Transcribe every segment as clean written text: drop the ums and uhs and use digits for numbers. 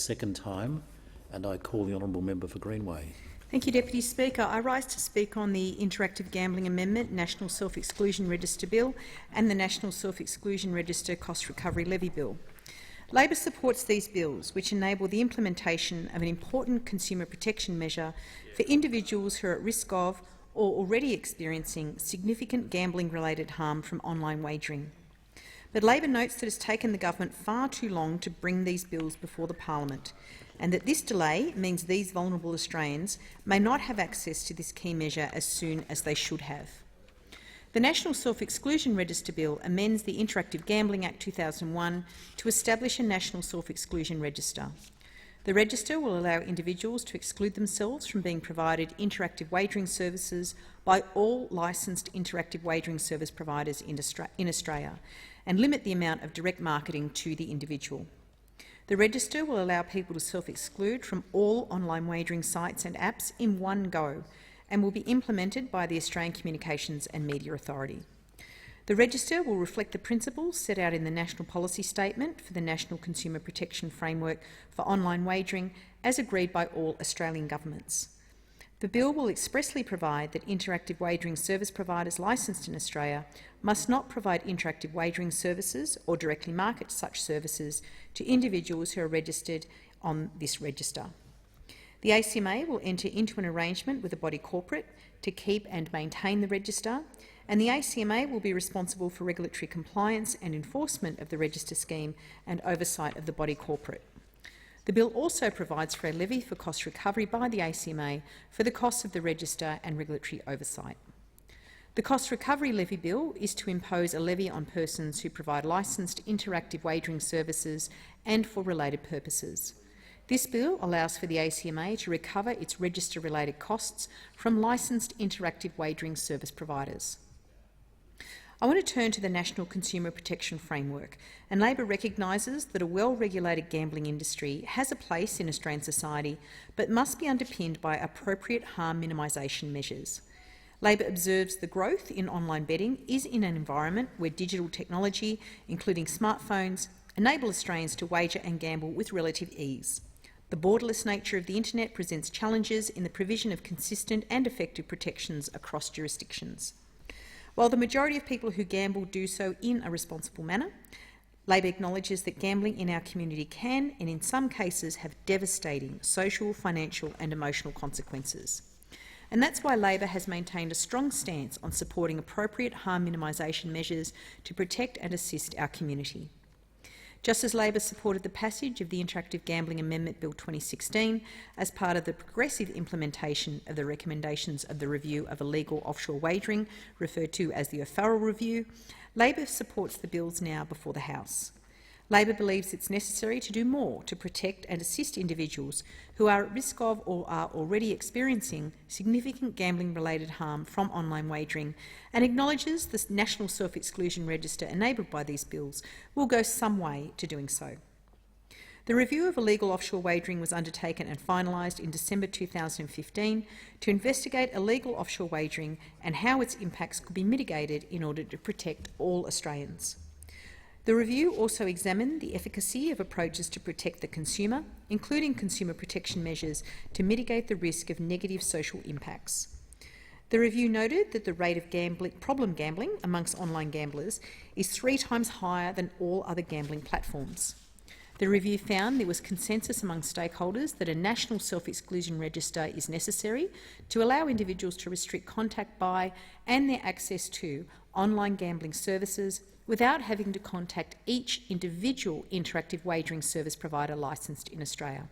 Second time, and I call the honourable member for Greenway. Thank you, Deputy Speaker. I rise to speak on the Interactive Gambling Amendment, National Self-Exclusion Register Bill and the National Self-Exclusion Register Cost Recovery Levy Bill. Labor supports these bills, which enable the implementation of an important consumer protection measure for individuals who are at risk of or already experiencing significant gambling-related harm from online wagering. But Labor notes that it has taken the government far too long to bring these bills before the parliament, and that this delay means these vulnerable Australians may not have access to this key measure as soon as they should have. The National Self-Exclusion Register Bill amends the Interactive Gambling Act 2001 to establish a National Self-Exclusion Register. The register will allow individuals to exclude themselves from being provided interactive wagering services by all licensed interactive wagering service providers in Australia and limit the amount of direct marketing to the individual. The register will allow people to self-exclude from all online wagering sites and apps in one go and will be implemented by the Australian Communications and Media Authority. The register will reflect the principles set out in the National Policy Statement for the National Consumer Protection Framework for Online Wagering as agreed by all Australian governments. The bill will expressly provide that interactive wagering service providers licensed in Australia must not provide interactive wagering services or directly market such services to individuals who are registered on this register. The ACMA will enter into an arrangement with a body corporate to keep and maintain the register, and the ACMA will be responsible for regulatory compliance and enforcement of the register scheme and oversight of the body corporate. The bill also provides for a levy for cost recovery by the ACMA for the costs of the register and regulatory oversight. The Cost Recovery Levy Bill is to impose a levy on persons who provide licensed interactive wagering services and for related purposes. This bill allows for the ACMA to recover its register-related costs from licensed interactive wagering service providers. I want to turn to the National Consumer Protection Framework, and Labor recognises that a well-regulated gambling industry has a place in Australian society but must be underpinned by appropriate harm minimisation measures. Labor observes the growth in online betting is in an environment where digital technology, including smartphones, enable Australians to wager and gamble with relative ease. The borderless nature of the internet presents challenges in the provision of consistent and effective protections across jurisdictions. While the majority of people who gamble do so in a responsible manner, Labor acknowledges that gambling in our community can, and in some cases, have devastating social, financial and emotional consequences. And that's why Labor has maintained a strong stance on supporting appropriate harm minimisation measures to protect and assist our community. Just as Labor supported the passage of the Interactive Gambling Amendment Bill 2016 as part of the progressive implementation of the recommendations of the Review of Illegal Offshore Wagering, referred to as the O'Farrell Review, Labor supports the bills now before the House. Labor believes it's necessary to do more to protect and assist individuals who are at risk of or are already experiencing significant gambling-related harm from online wagering, and acknowledges the National Self-Exclusion Register enabled by these bills will go some way to doing so. The review of illegal offshore wagering was undertaken and finalised in December 2015 to investigate illegal offshore wagering and how its impacts could be mitigated in order to protect all Australians. The review also examined the efficacy of approaches to protect the consumer, including consumer protection measures to mitigate the risk of negative social impacts. The review noted that the rate of problem gambling amongst online gamblers is 3 times higher than all other gambling platforms. The review found there was consensus among stakeholders that a national self-exclusion register is necessary to allow individuals to restrict contact by and their access to online gambling services without having to contact each individual interactive wagering service provider licensed in Australia.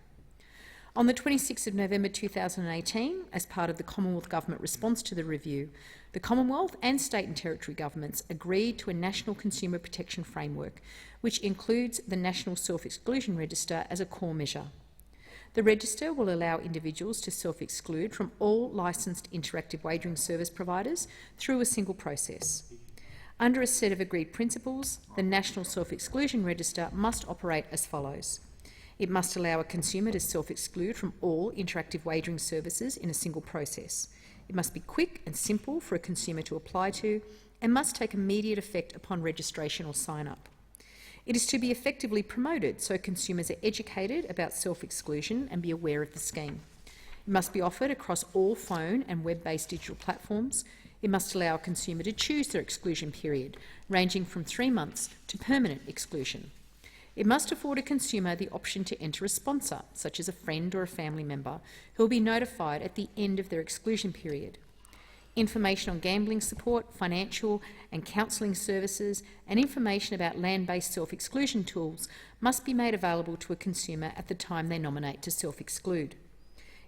On the 26th of November 2018, as part of the Commonwealth Government response to the review, the Commonwealth and state and territory governments agreed to a national consumer protection framework, which includes the National Self-Exclusion Register as a core measure. The register will allow individuals to self-exclude from all licensed interactive wagering service providers through a single process. Under a set of agreed principles, the National Self-Exclusion Register must operate as follows. It must allow a consumer to self-exclude from all interactive wagering services in a single process. It must be quick and simple for a consumer to apply to and must take immediate effect upon registration or sign-up. It is to be effectively promoted so consumers are educated about self-exclusion and be aware of the scheme. It must be offered across all phone and web-based digital platforms. It must allow a consumer to choose their exclusion period, ranging from 3 months to permanent exclusion. It must afford a consumer the option to enter a sponsor, such as a friend or a family member, who will be notified at the end of their exclusion period. Information on gambling support, financial and counselling services, and information about land-based self-exclusion tools must be made available to a consumer at the time they nominate to self-exclude.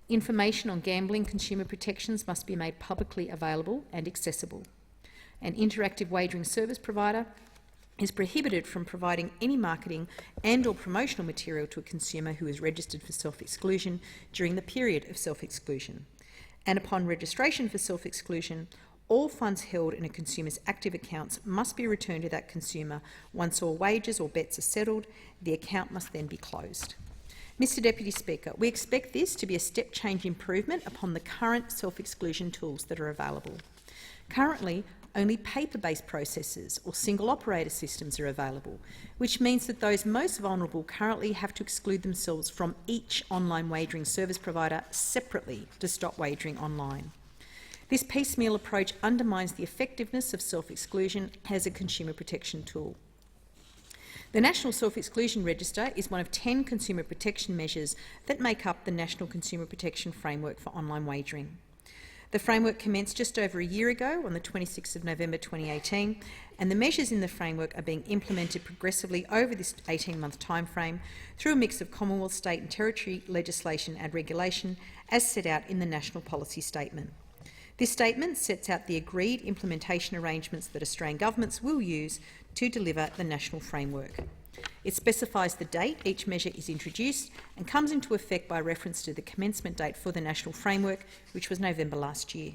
Information on gambling consumer protections must be made publicly available and accessible. An interactive wagering service provider is prohibited from providing any marketing and/or promotional material to a consumer who is registered for self-exclusion during the period of self-exclusion. And upon registration for self-exclusion, all funds held in a consumer's active accounts must be returned to that consumer once all wages or bets are settled. The account must then be closed. Mr Deputy Speaker, we expect this to be a step-change improvement upon the current self-exclusion tools that are available. Currently, only paper-based processes or single-operator systems are available, which means that those most vulnerable currently have to exclude themselves from each online wagering service provider separately to stop wagering online. This piecemeal approach undermines the effectiveness of self-exclusion as a consumer protection tool. The National Self-Exclusion Register is one of 10 consumer protection measures that make up the National Consumer Protection Framework for online wagering. The framework commenced just over a year ago on the 26th of November 2018, and the measures in the framework are being implemented progressively over this 18-month timeframe through a mix of Commonwealth, state and territory legislation and regulation as set out in the National Policy Statement. This statement sets out the agreed implementation arrangements that Australian governments will use to deliver the national framework. It specifies the date each measure is introduced and comes into effect by reference to the commencement date for the national framework, which was November last year.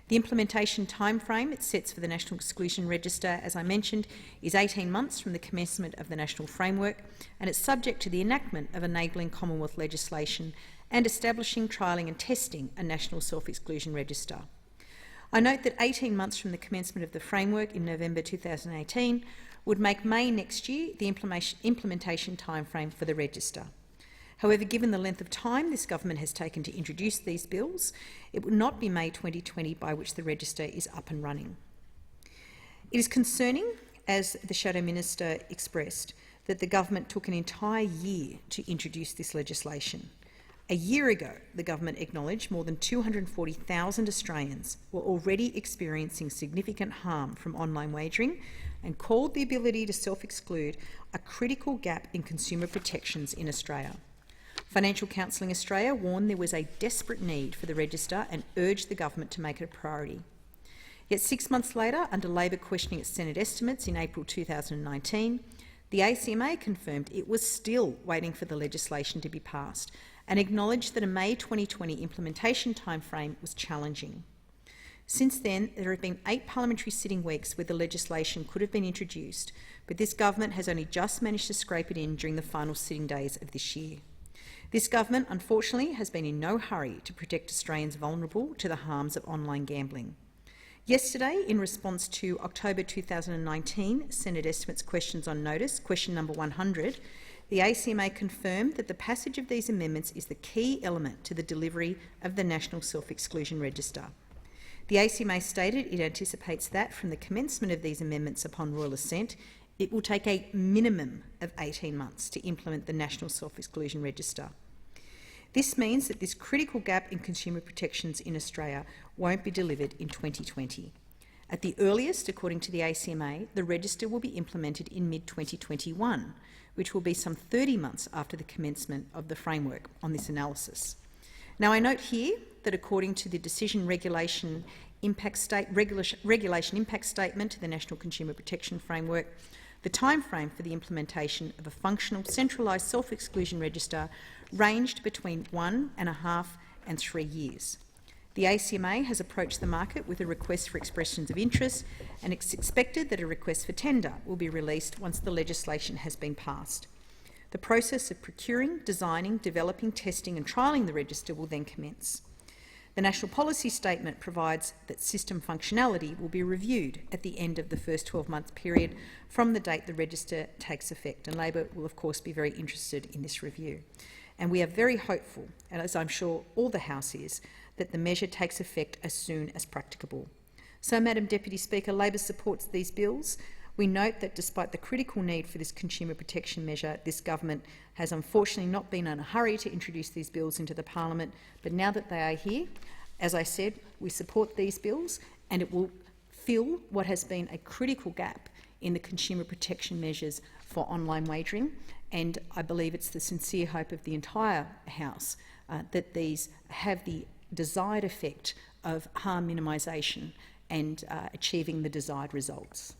The implementation timeframe it sets for the National Exclusion Register, as I mentioned, is 18 months from the commencement of the national framework, and it's subject to the enactment of enabling Commonwealth legislation and establishing, trialling and testing a National Self-Exclusion Register. I note that 18 months from the commencement of the framework in November 2018 would make May next year the implementation timeframe for the register. However, given the length of time this government has taken to introduce these bills, it would not be May 2020 by which the register is up and running. It is concerning, as the Shadow Minister expressed, that the government took an entire year to introduce this legislation. A year ago, the government acknowledged more than 240,000 Australians were already experiencing significant harm from online wagering and called the ability to self-exclude a critical gap in consumer protections in Australia. Financial Counselling Australia warned there was a desperate need for the register and urged the government to make it a priority. Yet 6 months later, under Labor questioning its Senate estimates in April 2019, the ACMA confirmed it was still waiting for the legislation to be passed and acknowledged that a May 2020 implementation timeframe was challenging. Since then, there have been 8 parliamentary sitting weeks where the legislation could have been introduced, but this government has only just managed to scrape it in during the final sitting days of this year. This government, unfortunately, has been in no hurry to protect Australians vulnerable to the harms of online gambling. Yesterday, in response to October 2019 Senate Estimates Questions on Notice, question number 100, the ACMA confirmed that the passage of these amendments is the key element to the delivery of the National Self-Exclusion Register. The ACMA stated it anticipates that from the commencement of these amendments upon royal assent, it will take a minimum of 18 months to implement the National Self-Exclusion Register. This means that this critical gap in consumer protections in Australia won't be delivered in 2020. At the earliest, according to the ACMA, the register will be implemented in mid-2021, which will be some 30 months after the commencement of the framework on this analysis. Now, I note here that according to the Decision Regulation Impact Statement to the National Consumer Protection Framework, the timeframe for the implementation of a functional centralised self-exclusion register ranged between 1.5 and 3 years. The ACMA has approached the market with a request for expressions of interest, and it's expected that a request for tender will be released once the legislation has been passed. The process of procuring, designing, developing, testing and trialling the register will then commence. The National Policy Statement provides that system functionality will be reviewed at the end of the first 12-month period from the date the register takes effect, and Labor will of course be very interested in this review. And we are very hopeful, and as I'm sure all the House is, that the measure takes effect as soon as practicable. So, Madam Deputy Speaker, Labor supports these bills. We note that despite the critical need for this consumer protection measure, this government has unfortunately not been in a hurry to introduce these bills into the parliament, but now that they are here, as I said, we support these bills, and it will fill what has been a critical gap in the consumer protection measures for online wagering, and I believe it's the sincere hope of the entire House that these have the desired effect of harm minimisation and achieving the desired results.